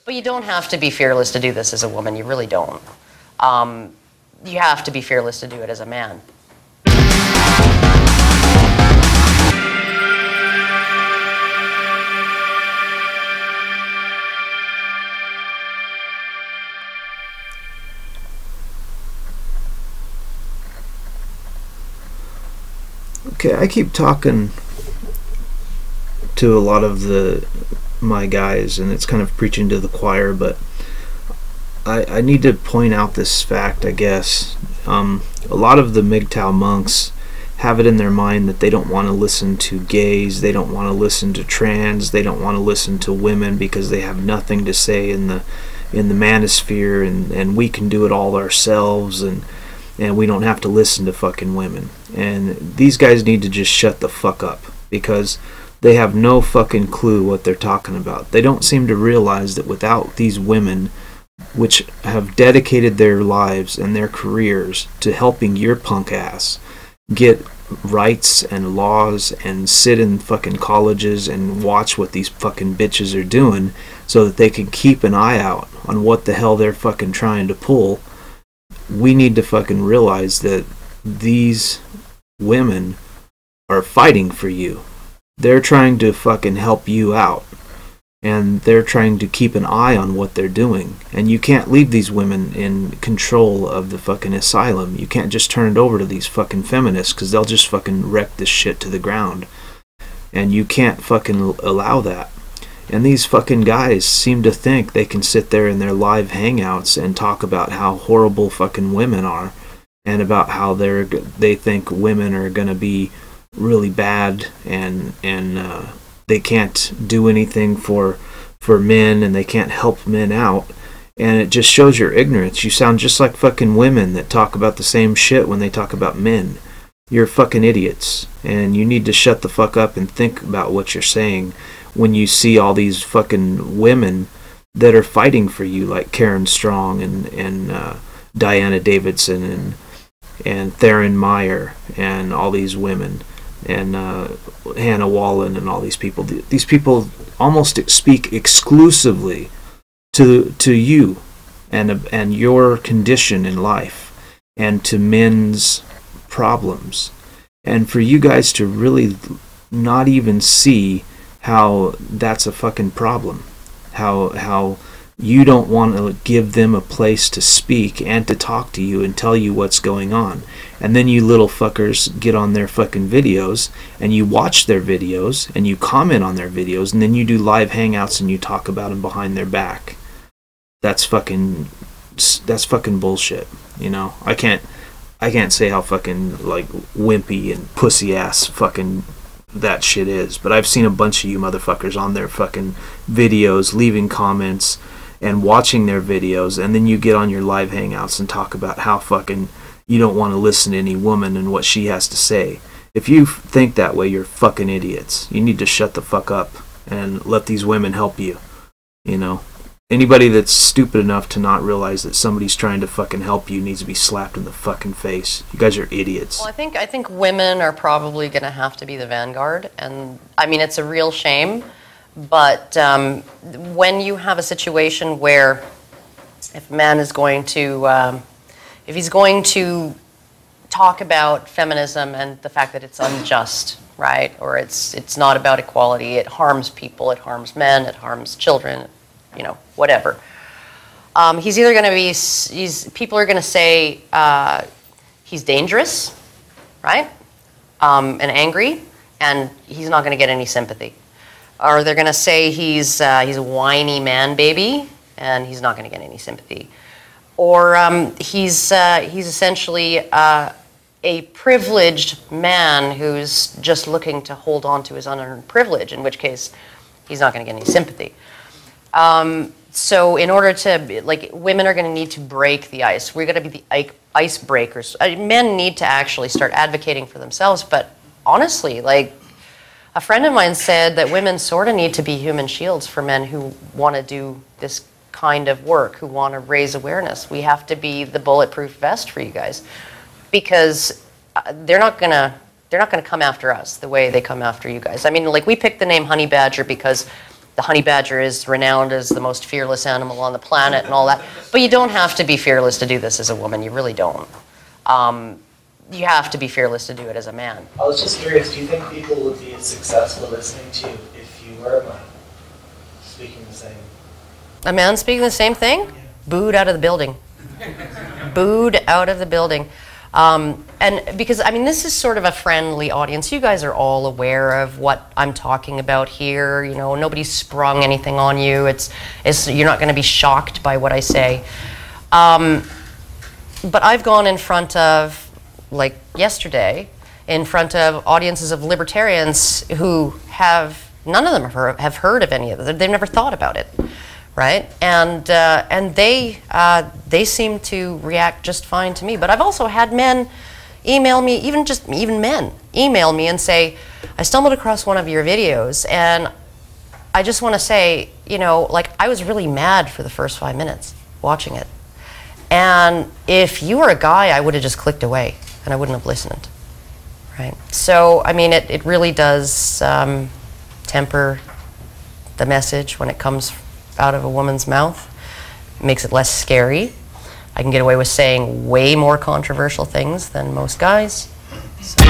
But you don't have to be fearless to do this as a woman. You really don't. You have to be fearless to do it as a man. Okay, I keep talking to a lot of my guys, and it's kind of preaching to the choir, but I need to point out this fact, I guess. A lot of the MGTOW monks have it in their mind that they don't want to listen to gays, they don't want to listen to trans, they don't want to listen to women because they have nothing to say in the manosphere, and we can do it all ourselves, and we don't have to listen to fucking women. And these guys need to just shut the fuck up, because they have no fucking clue what they're talking about. They don't seem to realize that without these women, which have dedicated their lives and their careers to helping your punk ass get rights and laws and sit in fucking colleges and watch what these fucking bitches are doing so that they can keep an eye out on what the hell they're fucking trying to pull, we need to fucking realize that these women are fighting for you. They're trying to fucking help you out, and they're trying to keep an eye on what they're doing. And you can't leave these women in control of the fucking asylum. You can't just turn it over to these fucking feminists, because they'll just fucking wreck this shit to the ground. And you can't fucking allow that. And these fucking guys seem to think they can sit there in their live hangouts and talk about how horrible fucking women are, and about how they think women are gonna be really bad, and they can't do anything for men, and they can't help men out. And it just shows your ignorance. You sound just like fucking women that talk about the same shit when they talk about men. You're fucking idiots, and you need to shut the fuck up and think about what you're saying when you see all these fucking women that are fighting for you, like Karen Strong and Diana Davidson and Theron Meyer and all these women, and Hannah Wallen and all these people. These people almost speak exclusively to you and your condition in life, and to men's problems. And for you guys to really not even see how that's a fucking problem, how you don't want to give them a place to speak and to talk to you and tell you what's going on. And then you little fuckers get on their fucking videos, and you watch their videos, and you comment on their videos, and then you do live hangouts and you talk about them behind their back. That's fucking bullshit, you know? I can't say how fucking like wimpy and pussy ass fucking that shit is, but I've seen a bunch of you motherfuckers on their fucking videos leaving comments and watching their videos, and then you get on your live hangouts and talk about how fucking you don't want to listen to any woman and what she has to say. If you think that way, you're fucking idiots. You need to shut the fuck up and let these women help you, you know? Anybody that's stupid enough to not realize that somebody's trying to fucking help you needs to be slapped in the fucking face. You guys are idiots. Well, I think women are probably going to have to be the vanguard, and I mean, it's a real shame, but when you have a situation where if a man is going to, if he's going to talk about feminism and the fact that it's unjust, right, or it's not about equality, it harms people, it harms men, it harms children, you know, whatever. He's either going to be, people are going to say he's dangerous, right, and angry, and he's not going to get any sympathy. Or they're going to say he's a whiny man baby, and he's not going to get any sympathy. Or he's essentially a privileged man who's just looking to hold on to his unearned privilege, in which case he's not going to get any sympathy. So in order to, like, women are going to need to break the ice. We're going to be the icebreakers. Men need to actually start advocating for themselves, but honestly, like, a friend of mine said that women sort of need to be human shields for men who want to do this kind of work, who want to raise awareness. We have to be the bulletproof vest for you guys, because they're not gonna come after us the way they come after you guys. I mean, like, we picked the name Honey Badger because the honey badger is renowned as the most fearless animal on the planet and all that. But you don't have to be fearless to do this as a woman. You really don't. You have to be fearless to do it as a man. I was just curious, do you think people would be as successful listening to you if you were a man speaking the same? A man speaking the same thing? Booed out of the building. Booed out of the building. And because, I mean, this is sort of a friendly audience. You guys are all aware of what I'm talking about here. You know, nobody's sprung anything on you. You're not going to be shocked by what I say. But I've gone in front of, like yesterday, in front of audiences of libertarians who none of them have heard of any of it. They've never thought about it. Right, and they seem to react just fine to me. But I've also had men email me, even men email me and say, I stumbled across one of your videos, and I just want to say, you know, like, I was really mad for the first 5 minutes watching it, and if you were a guy, I would have just clicked away and I wouldn't have listened. Right. So I mean, it really does temper the message when it comes out of a woman's mouth. It makes it less scary. I can get away with saying way more controversial things than most guys. So.